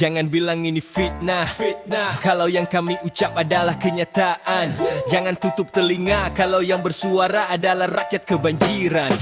Jangan bilang ini fitnah, kalau yang kami ucap adalah kenyataan. Jangan tutup telinga kalau yang bersuara adalah rakyat kebanjiran.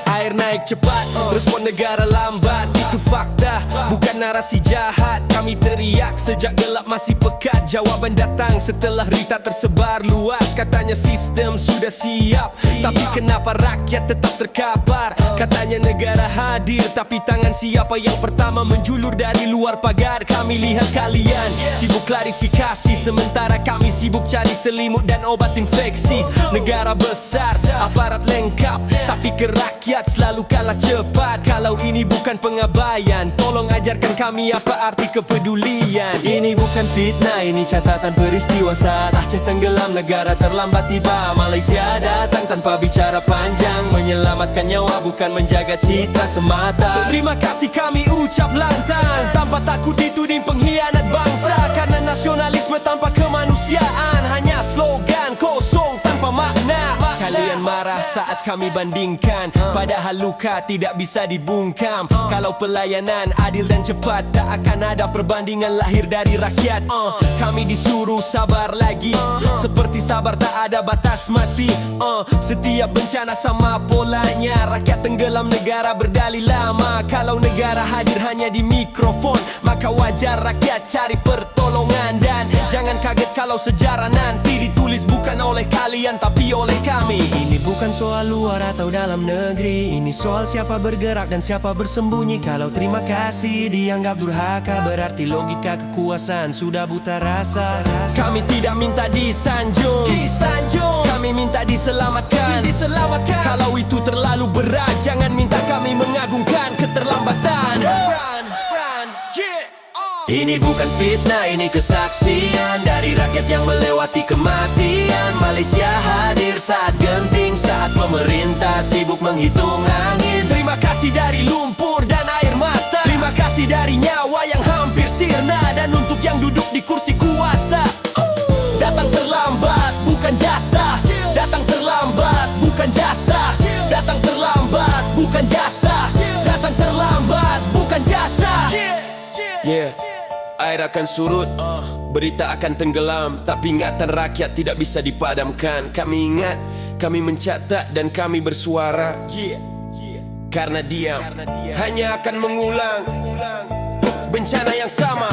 Air naik cepat, respon negara lambat. Itu fakta, bukan narasi jahat. Kami teriak sejak gelap masih pekat. Jawaban datang setelah berita tersebar luas. Katanya sistem sudah siap, tapi kenapa rakyat tetap terkapar? Katanya negara hadir, tapi tangan siapa yang pertama menjulur dari luar pagar? Kami lihat kalian sibuk klarifikasi, sementara kami sibuk cari selimut dan obat infeksi. Negara besar, aparat lengkap, tapi ke rakyat selalu kalah cepat. Kalau ini bukan pengabaian, tolong ajarkan kami apa arti kepedulian. Ini bukan fitnah, ini catatan peristiwa saat Aceh tenggelam, negara terlambat tiba. Malaysia datang tanpa bicara panjang, menyelamatkan nyawa bukan menjaga citra semata. Terima kasih kami ucap lantang, tanpa takut dituding pengkhianat bangsa. Karena nasionalisme tanpa kemanusiaan hanya slogan kosong tanpa makna. Kalian marah saat kami bandingkan, padahal luka tidak bisa dibungkam. Kalau pelayanan adil dan cepat, tak akan ada perbandingan lahir dari rakyat. Kami disuruh sabar lagi, seperti sabar tak ada batas mati. Setiap bencana sama polanya, rakyat tenggelam negara berdalih lama. Kalau negara hadir hanya di mikrofon, maka wajar rakyat cari pertolongan. Dan jangan kaget kalau sejarah nanti ditulis bukan oleh kalian tapi oleh kami. Ini bukan soal luar atau dalam negeri, ini soal siapa bergerak dan siapa bersembunyi. Kalau terima kasih dianggap durhaka, berarti logika kekuasaan sudah buta rasa. Kami tidak minta disanjung, kami minta diselamatkan. Kalau itu terlalu berat, jangan minta kami mengagungkan keterlambatan. Ini bukan fitnah, ini kesaksian dari rakyat yang melewati kematian. Malaysia hadir saat genting, saat pemerintah sibuk menghitung angin. Terima kasih dari lumpur dan air mata, terima kasih dari nyawa yang hampir sirna. Dan untuk yang duduk di kursi kuasa, datang terlambat bukan jasa, datang terlambat bukan jasa, datang terlambat bukan jasa, datang terlambat bukan jasa. Air akan surut, berita akan tenggelam, tapi ingatan rakyat tidak bisa dipadamkan. Kami ingat, kami mencatat dan kami bersuara. Karena diam hanya akan mengulang bencana yang sama.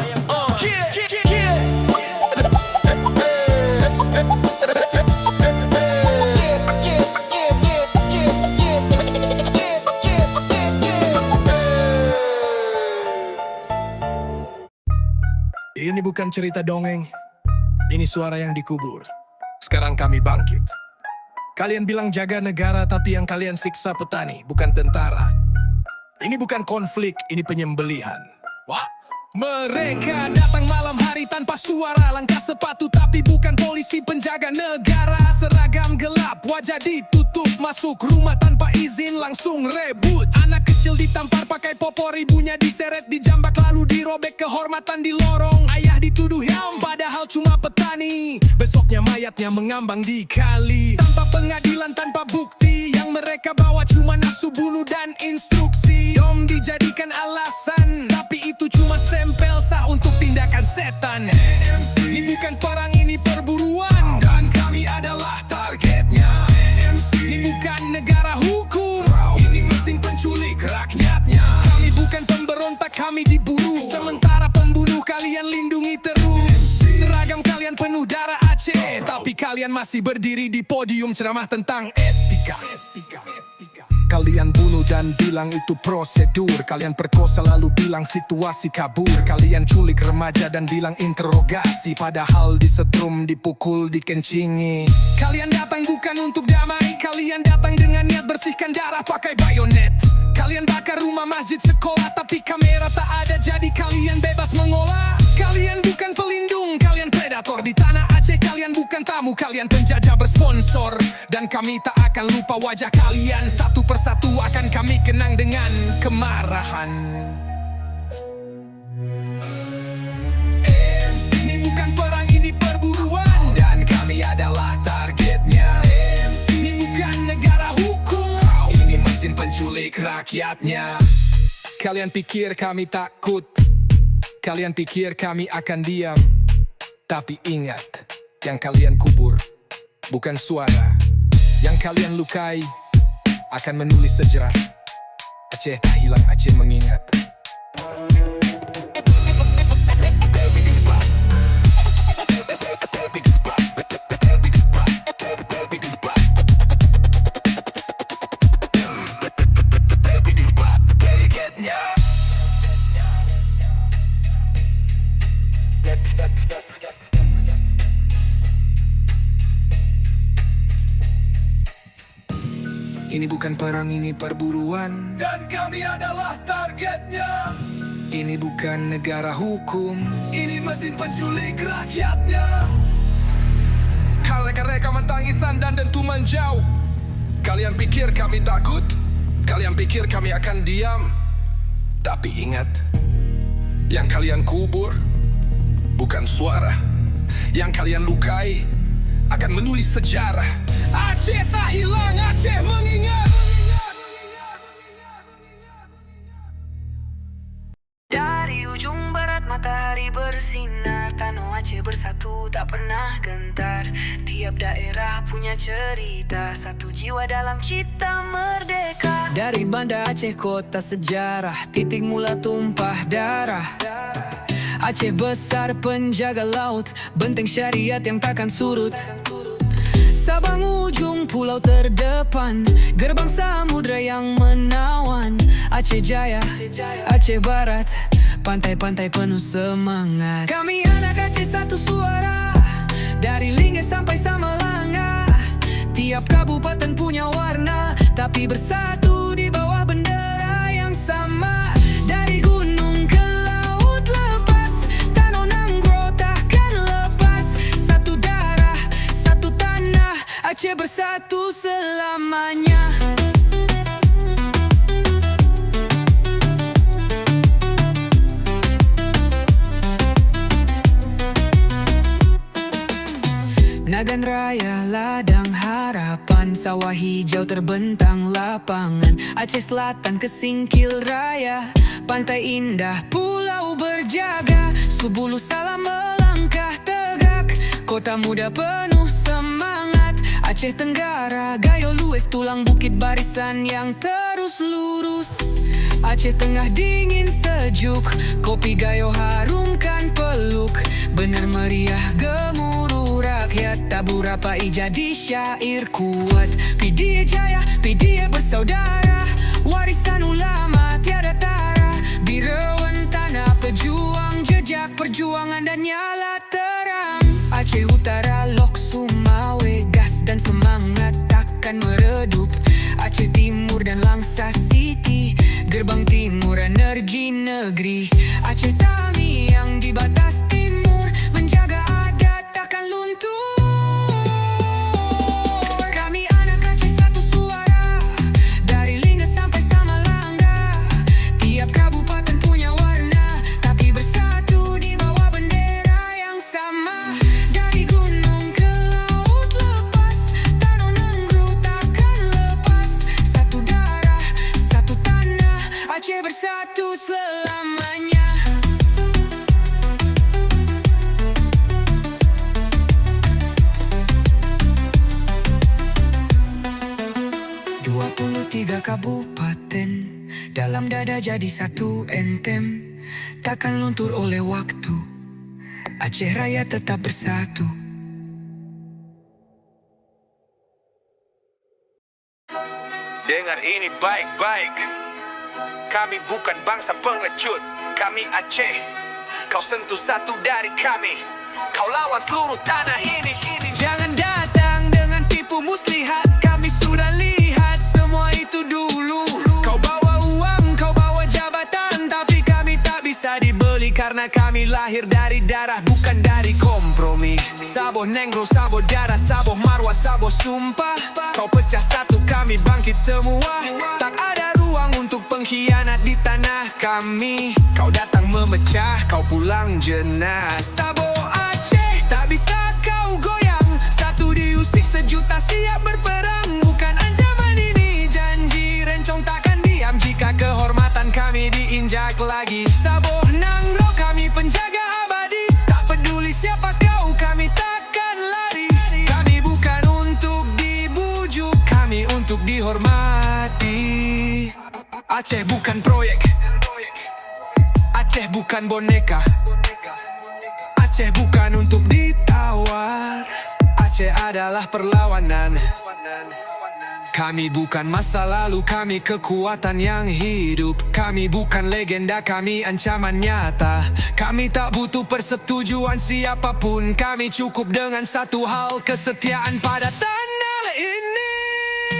Ini bukan cerita dongeng, ini suara yang dikubur. Sekarang kami bangkit. Kalian bilang jaga negara, tapi yang kalian siksa petani, bukan tentara. Ini bukan konflik, ini penyembelihan. Mereka datang malam hari tanpa suara, langkah sepatu tapi bukan polisi penjaga negara. Seragam gelap, wajah ditutup, masuk rumah tanpa izin langsung rebut. Anak kecil ditampar pakai popor, ibunya diseret dijambak lalu dirobek kehormatan di lorong. Ayah dituduh ham padahal cuma petani, besoknya mayatnya mengambang di kali. Tanpa pengadilan, tanpa bukti, yang mereka bawa cuma nafsu bunuh dan instruksi. Dom dijadikan alasan, tapi itu cuma stempel sah untuk tindakan setan. Ini bukan perang, ini perburuan, dan kami adalah targetnya. Ini bukan negara hukum, ini mesin penculik rakyatnya. Kami bukan pemberontak, kami diburu, sementara pembunuh kalian lindungi terus. Seragam kalian penuh darah Aceh, tapi kalian masih berdiri di podium ceramah tentang etika. Kalian bunuh dan bilang itu prosedur. Kalian perkosa lalu bilang situasi kabur. Kalian culik remaja dan bilang interogasi, padahal disetrum, dipukul, dikencingi. Kalian datang bukan untuk damai, kalian datang dengan niat bersihkan darah pakai bayonet. Kalian bakar rumah, masjid, sekolah, tapi kamera tak ada jadi kalian bebas mengolah. Kalian bukan pelindung, kalian predator di tanah Aceh. Kalian bukan tamu, kalian penjajah bersponsor. Dan kami tak akan lupa wajah kalian, satu persatu akan kami kenang dengan kemarahan. Ini bukan perang, ini perburuan, dan kami adalah targetnya. Ini bukan negara hukum, ini mesin penculik rakyatnya. Kalian pikir kami takut? Kalian pikir kami akan diam, tapi ingat, yang kalian kubur bukan suara. Yang kalian lukai akan menulis sejarah. Aceh tak hilang, Aceh mengingat. Ini bukan perang, ini perburuan, dan kami adalah targetnya. Ini bukan negara hukum, ini mesin penculik rakyatnya. Reka-reka tangisan dan dentuman jauh. Kalian pikir kami takut? Kalian pikir kami akan diam? Tapi ingat, yang kalian kubur bukan suara. Yang kalian lukai akan menulis sejarah. Aceh tak hilang, Aceh mengingat. Dari ujung barat matahari bersinar, Tanah Aceh bersatu tak pernah gentar. Tiap daerah punya cerita, satu jiwa dalam cita merdeka. Dari Banda Aceh kota sejarah, titik mula tumpah darah. Aceh besar penjaga laut, benteng syariat yang takkan surut. Sabang ujung pulau terdepan, gerbang samudra yang menawan. Aceh Jaya, Aceh Barat, pantai-pantai penuh semangat. Kami anak Aceh satu suara, dari Linggau sampai Samalanga. Tiap kabupaten punya warna, tapi bersatu di bawah bendera yang sama. Dari gunung ke laut lepas, Tanah Nanggro takkan lepas. Satu darah, satu tanah, Aceh bersatu selamanya. Nagan Raya, ladang harapan, sawah hijau terbentang lapangan. Aceh Selatan ke Singkil Raya, pantai indah, pulau berjaga. Subulu salam melangkah tegak, kota muda penuh semangat. Aceh Tenggara, Gayo Lues, tulang bukit barisan yang terus lurus. Aceh Tengah dingin sejuk, kopi Gayo harumkan peluk. Bener meriah gemuruh rakyat, tabur rapai jadi syair kuat. Pidie Jaya, Pidie bersaudara, warisan ulama tiada tara. Birawan tanah pejuang, jejak perjuangan dan nyala terang. Aceh Utara, Lok Sumawe, gas dan semangat takkan meredup. Aceh Timur dan Langsa City, gerbang timur energi negeri. Aceh Tami yang di batas timur, menjaga adat takkan luntur. Kami anak Aceh satu suara, dari Linggau sampai Samalanga. Tiap kabupaten punya warna, tapi bersatu di bawah bendera yang sama. Dari gunung ke laut lepas, Tanah Nanggro takkan lepas. Satu darah, satu tanah, Aceh bersatu selamanya. 23 kabupaten, dalam dada jadi satu entem. Takkan luntur oleh waktu, Aceh Raya tetap bersatu. Dengar ini baik-baik, kami bukan bangsa pengecut, kami Aceh. Kau sentuh satu dari kami, kau lawan seluruh tanah ini. Jangan datang dengan tipu muslihat, kami sudah lihat semua itu dulu. Kau bawa uang, kau bawa jabatan, tapi kami tak bisa dibeli karena kami lahir dari darah, bukan dari kompromi. Saboh Nenggro, saboh darah, saboh marwah, saboh sumpah. Kau pecah satu, kami bangkit semua. Tak ada ruang untuk pengkhianat di tanah kami. Kau datang memecah, kau pulang jenah. Saboh Aceh, tak bisa kau goyang. Satu diusik, sejuta siap berperang. Bukan ancaman ini, janji rencong takkan diam jika kehormatan kami diinjak lagi. Saboh Nanggro, kami Aceh bukan proyek, Aceh bukan boneka, Aceh bukan untuk ditawar, Aceh adalah perlawanan. Kami bukan masa lalu, kami kekuatan yang hidup. Kami bukan legenda, kami ancaman nyata. Kami tak butuh persetujuan siapapun. Kami cukup dengan satu hal, kesetiaan pada tanah ini.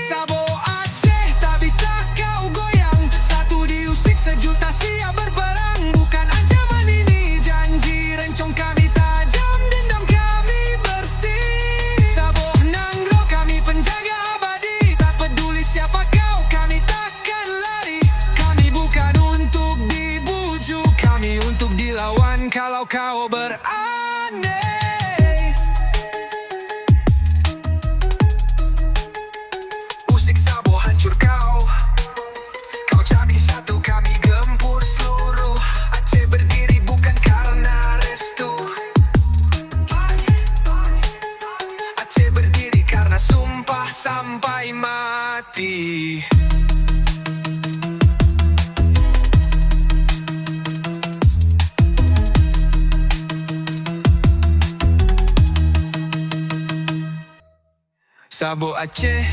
Sabo Aceh tak bisa kau goyang, satu diusik sejuta siap berperang. Bukan ancaman ini janji, rencong kami tajam, dendam kami bersih. Sabo Nanggro kami penjaga abadi, tak peduli siapa kau kami takkan lari. Kami bukan untuk dibujuk, kami untuk dilawan kalau kau beraneh. Usik Sabo hancur kau, kau cabik satu kami gempur seluruh. Aceh berdiri bukan karena restu, Aceh berdiri karena sumpah sampai mati. Sabo Aceh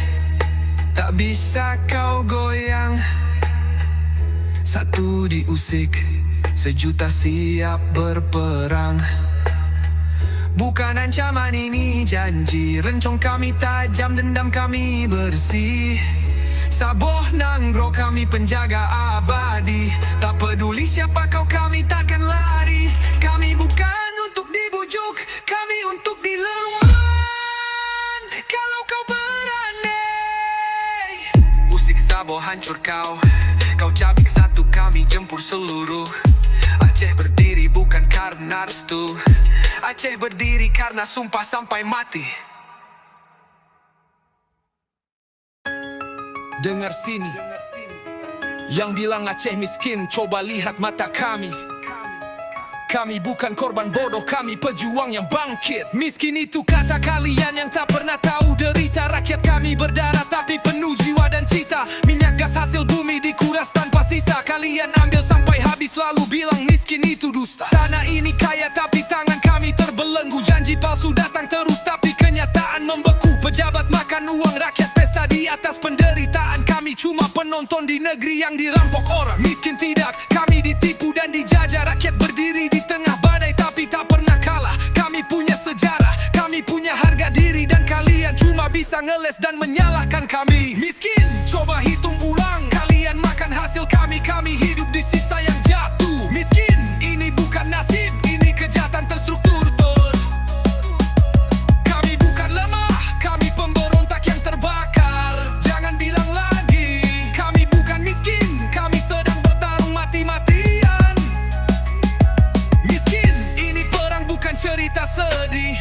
tak bisa kau goyang, satu diusik, sejuta siap berperang. Bukan ancaman ini janji, rencong kami tajam, dendam kami bersih. Sabo Nanggro kami penjaga abadi, tak peduli siapa kau kami takkan lari. Kami bukan untuk dibujuk, kami untuk dilawan kalau kau beraneh. Usik Sabo hancur kau, kau cabik satu kami jempur seluruh. Aceh berdiri bukan karena restu, Aceh berdiri karena sumpah sampai mati. Dengar sini, yang bilang Aceh miskin, coba lihat mata kami. Kami bukan korban bodoh, kami pejuang yang bangkit. Miskin itu kata kalian yang tak pernah tahu derita. Rakyat kami berdarah tapi penuh jiwa dan cita. Minyak gas hasil bumi dikuras tanpa sisa. Kalian ambil sampai habis lalu bilang miskin itu dusta. Tanah ini kaya tapi tangan kami terbelenggu. Janji palsu datang terus tapi kenyataan membeku. Pejabat makan uang rakyat, pesta di atas penderitaan. Kami cuma penonton di negeri yang dirampok orang. Miskin tidak, kami ditipu dan dijajah. Rakyat berdiri di tengah badai tapi tak pernah kalah. Kami punya sejarah, kami punya harga diri. Dan kalian cuma bisa ngeles dan menyalahkan kami. Miskin, coba hitung ulang. Kalian makan hasil kami, kami hidup di sisa yang jatuh. Miskin, ini bukan nasib, ini kejahatan terstruktur. Kami bukan lemah, kami pemberontak yang terbakar. Jangan bilang lagi, kami bukan miskin, kami sedang bertarung mati-matian. Miskin, ini perang bukan cerita sedih.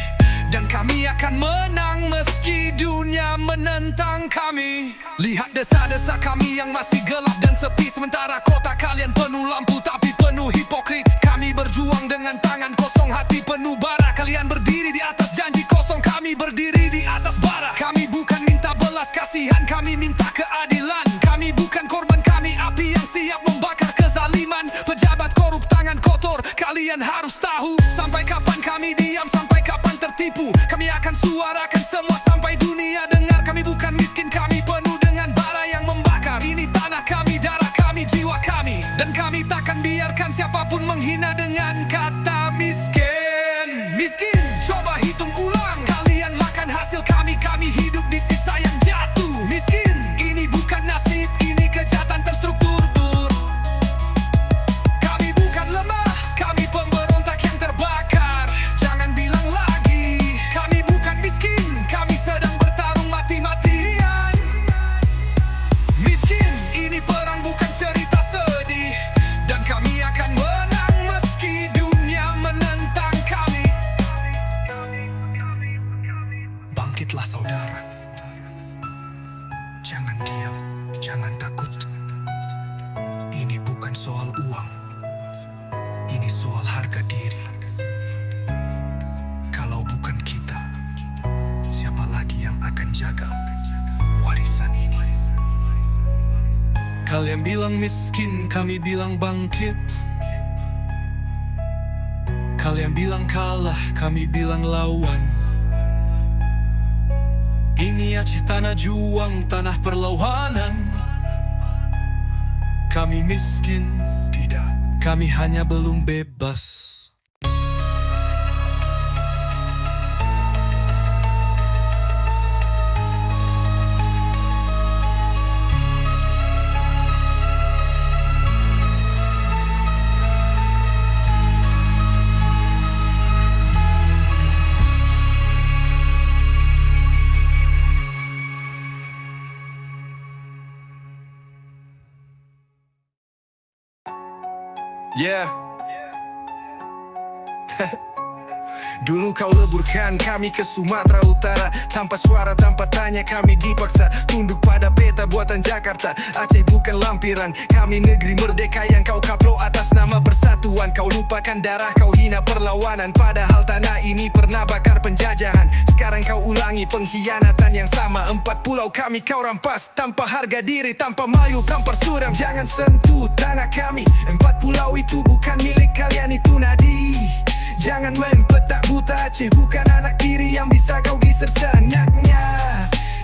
Dan kami akan menang meski dunia menentang kami. Lihat desa-desa kami yang masih gelap dan sepi. Sementara kota kalian penuh lampu tapi penuh hipokrit. Kami berjuang dengan tangan kosong, hati penuh bara. Kalian berdiri di atas janji kosong, kami berdiri di atas bara. Kami bukan minta belas kasihan, kami minta keadilan. Kami bukan korban, kami api yang siap membakar kezaliman. Pejabat korup tangan kotor, kalian harus tahu. Sampai kapan kami diam, sampai kapan tertipu. Kami akan suarakan semua sampai dunia dengar. Kami bukan miskin, kami penuh dengan bara yang membakar. Ini tanah kami, darah kami, jiwa kami. Dan kami takkan biarkan siapapun menghina dengan kata miskin. Miskin, coba hitung ulang. Kalian makan hasil kami, kami hidup di sisa yang jatuh. Miskin, ini bukan nasib, ini kejahatan terstruktur. Kami bukan lemah, kami pemberontak yang terbakar. Jangan bilang lagi, kami bukan miskin, kami sedang bertarung mati-matian. Miskin, ini perang bukan cerita sedih. Dan kami akan menang meski dunia menentang kami. Kalian bilang miskin, kami bilang bangkit. Kalian bilang kalah, kami bilang lawan. Ini Aceh tanah juang, tanah perlawanan. Kami miskin, tidak. Kami hanya belum bebas. Yeah. Dulu kau leburkan kami ke Sumatera Utara. Tanpa suara, tanpa tanya kami dipaksa tunduk pada peta buatan Jakarta. Aceh bukan lampiran, kami negeri merdeka yang kau kaplo atas nama persatuan. Kau lupakan darah, kau hina perlawanan, padahal tanah ini pernah bakar penjajahan. Sekarang kau ulangi pengkhianatan yang sama. 4 pulau kami kau rampas tanpa harga diri, tanpa malu, tanpa suram. Jangan sentuh tanah kami. 4 pulau itu bukan milik kalian, itu nadi. Jangan main petak buta, Aceh bukan anak tiri yang bisa kau geser seenaknya.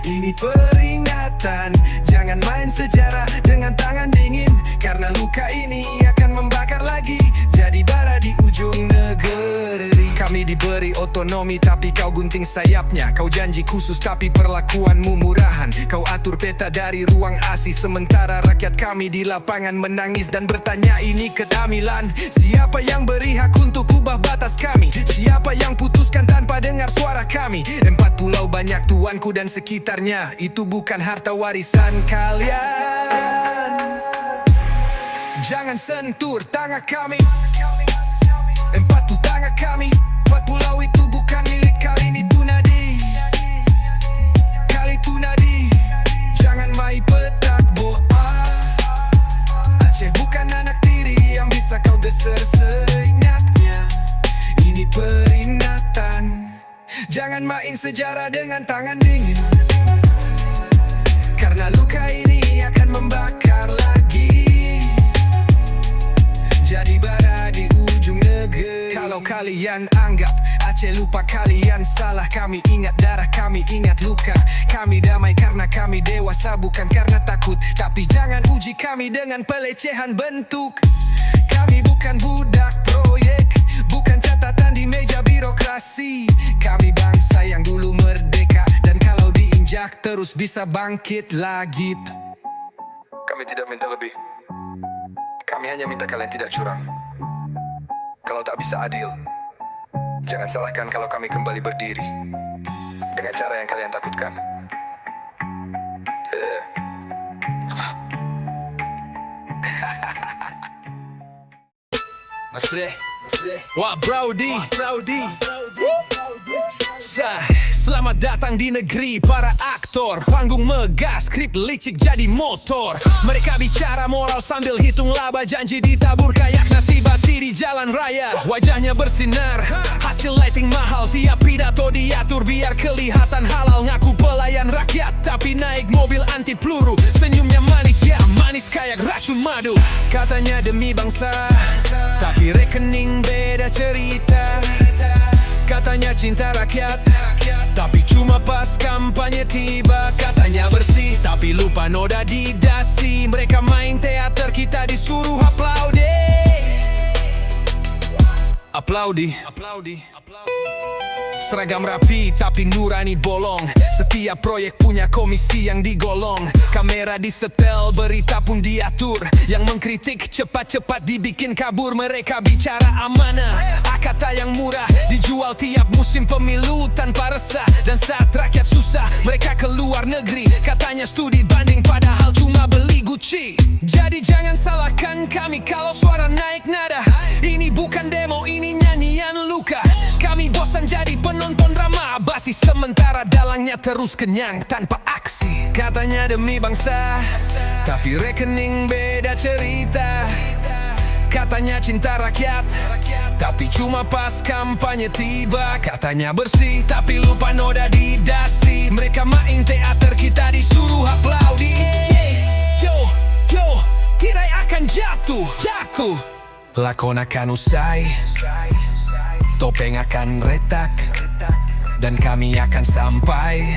Ini peringatan, jangan main sejarah dengan tangan dingin, karena luka ini akan membakar lagi, jadi bara di ujung negeri. Kami diberi otonomi tapi kau gunting sayapnya. Kau janji khusus tapi perlakuanmu murahan. Kau atur peta dari ruang ASI, sementara rakyat kami di lapangan menangis dan bertanya ini keadilan. Siapa yang beri hak untuk ubah batas kami? Siapa yang putuskan tanpa dengar suara kami? 4 pulau banyak tuanku dan sekitarnya, itu bukan harta warisan kalian. Jangan sentuh tanah kami. 4 tanah kami. 4 pulau itu bukan milik kalian, itu nadi. Kali itu nadi. Jangan main petak boa. Aceh bukan anak tiri yang bisa kau geser seenaknya. Ini peringatan, jangan main sejarah dengan tangan dingin, karena luka ini akan membakar lagi, jadi bara di ujung negeri. Kalau kalian anggap Aceh lupa, kalian salah. Kami ingat darah, kami ingat luka. Kami damai karena kami dewasa, bukan karena takut. Tapi jangan uji kami dengan pelecehan bentuk. Kami bukan budak proyek, bukan catatan di meja birokrasi. Kami bangsa yang dulu merdeka, dan kalau diinjak terus bisa bangkit lagi. Kami tidak minta lebih. Kami hanya minta kalian tidak curang. Kalau tak bisa adil, jangan salahkan kalau kami kembali berdiri dengan cara yang kalian takutkan. Mas Bre, wah Brody, selamat datang di negeri para aktor. Panggung megah, skrip licik jadi motor. Mereka bicara moral sambil hitung laba, janji ditabur kayak nasi basi di jalan raya. Wajahnya bersinar, hasil lighting mahal, tiap pidato diatur biar kelihatan halal. Ngaku pelayan rakyat, tapi naik mobil anti peluru. Senyumnya manis, ya manis kayak racun madu. Katanya demi bangsa, tapi rekening beda cerita. Katanya cinta rakyat, tapi cuma pas kampanye tiba. Katanya bersih, tapi lupa noda di dasi. Mereka main teater, kita disuruh aplaudi. Aplaudi. Seragam rapi tapi nurani bolong. Setiap proyek punya komisi yang digolong. Kamera disetel, berita pun diatur. Yang mengkritik cepat-cepat dibikin kabur. Mereka bicara amanah, kata yang murah, dijual tiap musim pemilu tanpa resah. Dan saat rakyat susah, mereka ke luar negeri. Katanya studi banding padahal cuma beli Gucci. Jadi jangan salahkan kami kalau suara naik nada. Ini bukan demo, ini nyanyian luka. Kami bosan jadi penonton drama basi, sementara dalangnya terus kenyang tanpa aksi. Katanya demi bangsa, tapi rekening beda cerita. Katanya cinta rakyat, tapi cuma pas kampanye tiba. Katanya bersih, tapi lupa noda di dasi. Mereka main teater, kita disuruh aplaudi. Yo, Yo, tirai akan jatuh, lakon akan usai, topeng akan retak, dan kami akan sampai.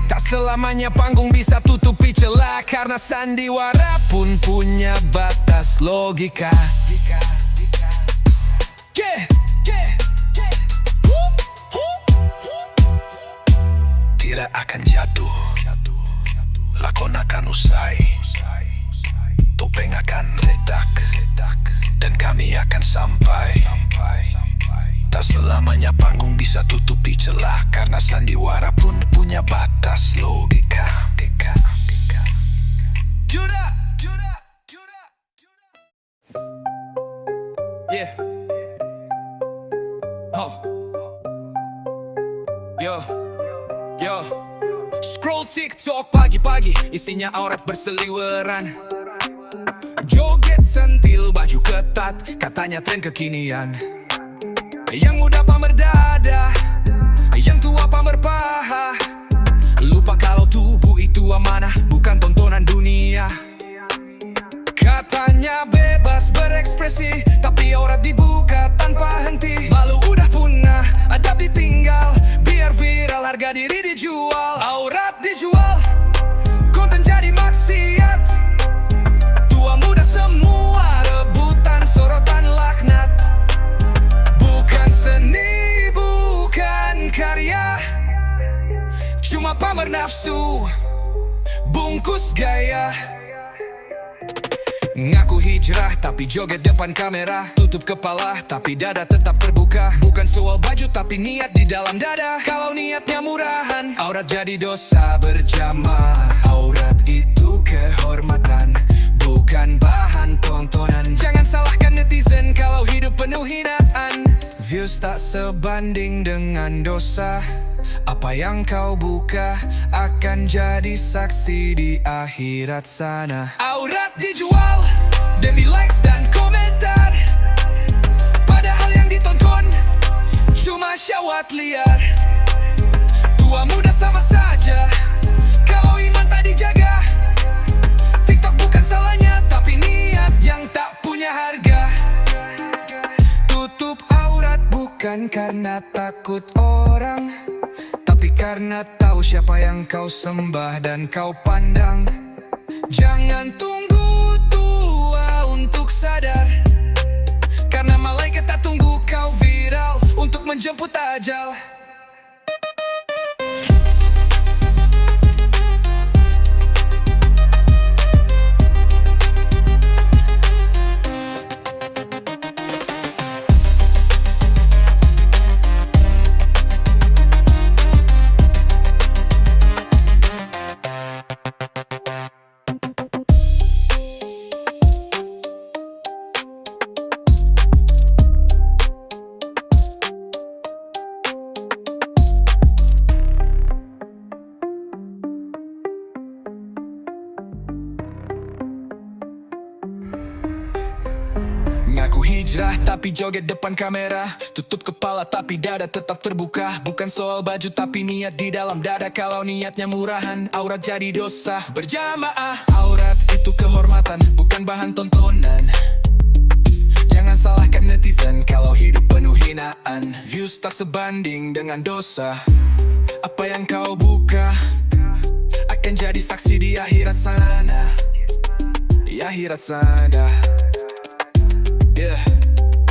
Tak selamanya panggung bisa tutupi celah, karena sandiwara pun punya batas logika. Tirai akan jatuh, lakon akan usai, topeng akan retak, dan kami akan sampai. Tak selamanya panggung bisa tutupi celah, karena sandiwara pun punya batas logika. Juda. Yeah. Oh. Yo. Scroll TikTok pagi-pagi, isinya aurat berseliweran. Joget sentil, baju ketat, katanya tren kekinian. Yang muda pamer dada, yang tua pamer paha. Lupa kalau tubuh itu amanah, bukan tontonan dunia. Katanya bebas berekspresi, tapi aurat dibuka tanpa henti. Malu udah punah, adab ditinggal. Biar viral, harga diri dijual. Aurat dijual, konten jadi maksiat. Tua muda semua rebutan sorotan laknat. Bukan seni, bukan karya, cuma pamer nafsu, bungkus gaya. Ngaku hijrah tapi joget depan kamera, tutup kepala tapi dada tetap terbuka. Bukan soal baju tapi niat di dalam dada. Kalau niatnya murahan, aurat jadi dosa berjamaah. Aurat itu kehormatan, bukan bahan tontonan. Jangan salahkan netizen kalau hidup penuh hinaan. Views tak sebanding dengan dosa. Apa yang kau buka akan jadi saksi di akhirat sana. Aurat dijual demi likes dan komentar, padahal yang ditonton cuma syahwat liar. Tua muda sama saja kalau iman tak dijaga. TikTok bukan salahnya, tapi niat yang tak punya harga. Tutup aurat bukan karena takut orang, tapi karena tahu siapa yang kau sembah dan kau pandang. Jangan tunggu tua untuk sadar, karena malaikat tak tunggu kau viral untuk menjemput ajal. Ngaku hijrah tapi joget depan kamera, tutup kepala tapi dada tetap terbuka. Bukan soal baju tapi niat di dalam dada. Kalau niatnya murahan, aurat jadi dosa berjamaah. Aurat itu kehormatan, bukan bahan tontonan. Jangan salahkan netizen kalau hidup penuh hinaan. Views tak sebanding dengan dosa. Apa yang kau buka akan jadi saksi di akhirat sana. Di akhirat sana. Yeah.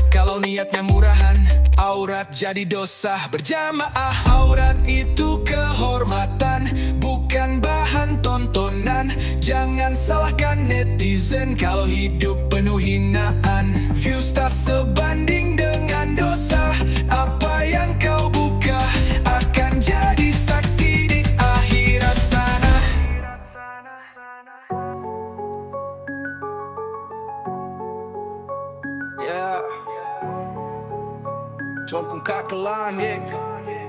Kalau niatnya murahan, aurat jadi dosa berjamaah. Aurat itu kehormatan, bukan bahan tontonan. Jangan salahkan netizen kalau hidup penuh hinaan. Views tak sebanding dengan dosa. Apa yang kau buka akan jadi saksi di akhirat sana. Yeah. Tuan kung kakalangit.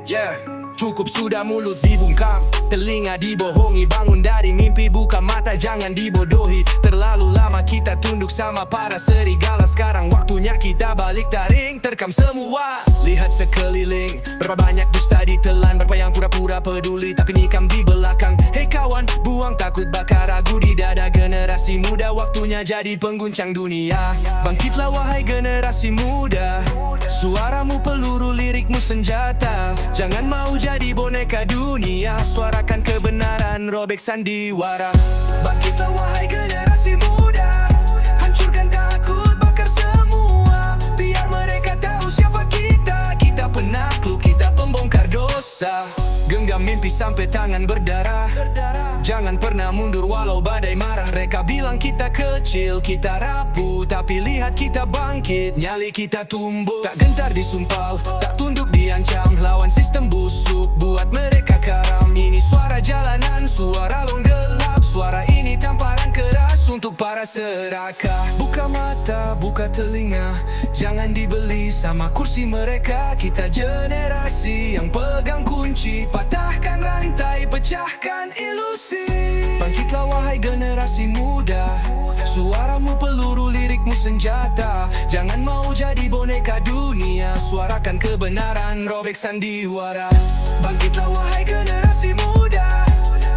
Yeah. Cukup sudah mulut dibungkam, telinga dibohongi. Bangun dari mimpi, buka mata, jangan dibodohi. Terlalu lama kita tunduk sama para serigala. Sekarang waktunya kita balik taring, terkam semua. Lihat sekeliling, berapa banyak dusta ditelan. Berapa yang pura-pura peduli tapi nikam di belakang. Hei kawan, buang takut, bakar ragu di dada. Generasi muda waktunya jadi pengguncang dunia. Bangkitlah wahai generasi muda, suaramu peluru, lirikmu senjata. Jangan mau jadi boneka dunia, suarakan kebenaran, robek sandiwara. Bangkitlah wahai generasi muda, hancurkan takut, bakar semua. Biar mereka tahu siapa kita. Kita penakluk, kita pembongkar dosa. Genggam mimpi sampai tangan berdarah. Jangan pernah mundur walau badai marah. Mereka bilang kita kecil, kita rapuh, tapi lihat kita bangkit, nyali kita tumbuh. Tak gentar disumpal, tak tunduk diancam. Lawan sistem busuk, buat mereka karam. Ini suara jalanan, suara long gelap. Suara ini tamparan keras untuk para serakah. Buka mata, buka telinga, jangan dibeli sama kursi mereka. Kita generasi yang pegang kunci, patahkan rantai, pecahkan ilusi. Bangkitlah wahai generasi muda, suaramu peluru, lirikmu senjata. Jangan mau jadi boneka dunia, suarakan kebenaran, robek sandiwara. Bangkitlah wahai generasi muda,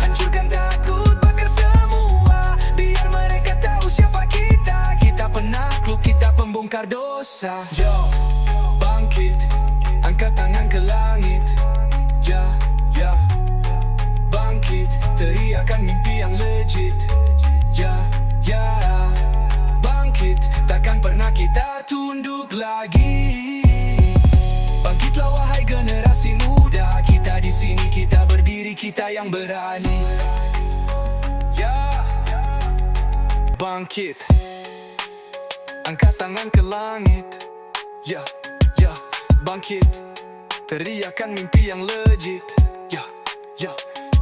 hancurkan takut, bakar semua. Biar mereka tahu siapa kita. Kita penakluk, kita pembongkar dosa. Yo, bangkit, angkat tangan ke langit. Ya, ya, bangkit, teriakan mimpi yang legit. Ya, ya, bangkit, takkan pernah kita tunduk lagi. Bangkitlah wahai generasi muda, kita di sini, kita berdiri, kita yang berani. Ya, bangkit, angkat tangan ke langit. Ya, ya, bangkit, teriakan mimpi yang legit. Ya, ya,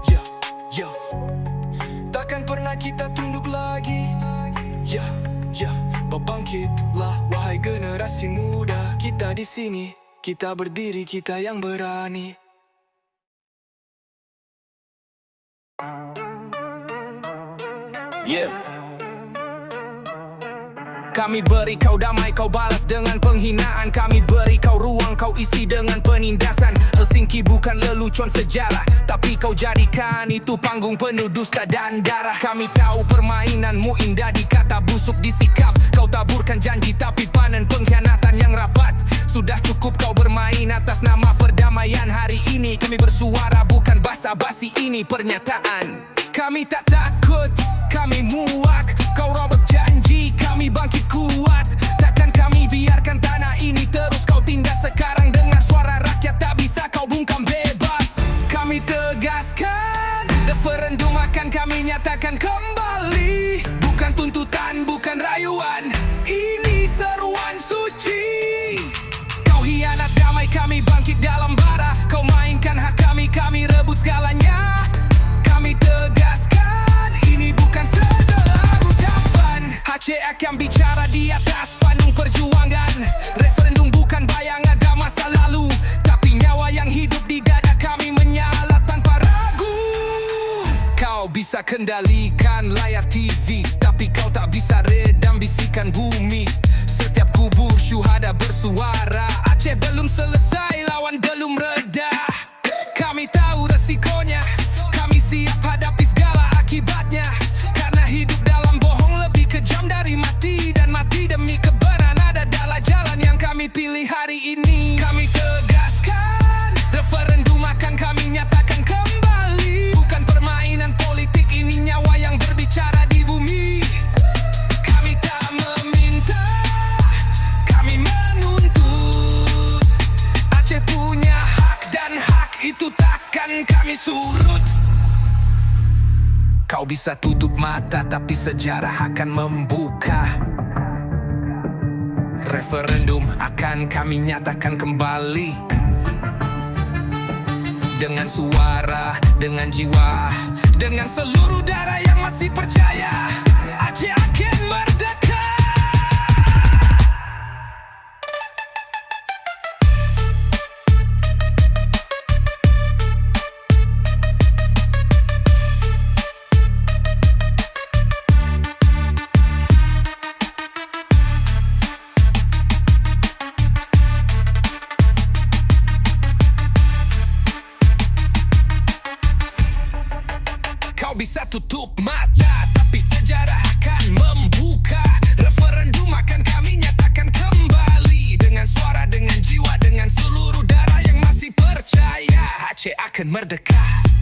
ya, ya, takkan pernah kita tunduk lagi. Ya, ya, bangkitlah wahai generasi muda, kita di sini, kita berdiri, kita yang berani. Yeah. Kami beri kau damai, kau balas dengan penghinaan. Kami beri kau ruang, kau isi dengan penindasan. Helsinki bukan lelucon sejarah, tapi kau jadikan itu panggung penuh dusta dan darah. Kami tahu permainanmu indah di kata, busuk di sikap. Kau taburkan janji tapi panen pengkhianatan yang rapat. Sudah cukup kau bermain atas nama perdamaian. Hari ini kami bersuara, bukan basa-basi, ini pernyataan. Kami tak takut, kami muak. Kau robek janji, kami bangkit kuat. Takkan kami biarkan tanah ini terus kau tindas. Sekarang dengar suara rakyat, tak bisa kau bungkam bebas. Kami tegaskan, referendum akan kami nyatakan kembali. Bukan tuntutan, bukan rayuan, ini seruan suci. Kau hianat damai, kami bangkit dalam bara. Kau mainkan hak kami, kami rebut segalanya. Kami tegaskan, ini bukan setelah ucapan. Aceh akan bicara di atas panggung perjuangan. Referendum bukan bayangan ada masa lalu, tapi nyawa yang hidup di dada kami menyala tanpa ragu. Kau bisa kendalikan layar TV, tapi kau tak bisa redam bisikan bumi. Setiap kubur syuhada bersuara. Aceh belum selesai, lawan belum reda. Kami tahu resikonya, kami siap hadapi segala akibatnya. Karena hidup dalam bohong lebih kejam dari mati. Dan mati demi kebenaran adalah jalan yang kami pilih hari ini. Kami tegaskan, referendum akan kami nyatakan kembali. Bukan permainan politik, ini nyawa yang berbicara di bumi. Kami tak meminta, kami menuntut. Aceh punya hak dan hak itu takkan kami surut. Kau bisa tutup mata, tapi sejarah akan membuka. Referendum akan kami nyatakan kembali. Dengan suara, dengan jiwa, dengan seluruh darah yang masih percaya. Aceh akan merdeka. bisa tutup mata, tapi sejarah akan membuka. Referendum akan kami nyatakan kembali, dengan suara, dengan jiwa, dengan seluruh darah yang masih percaya Aceh akan merdeka.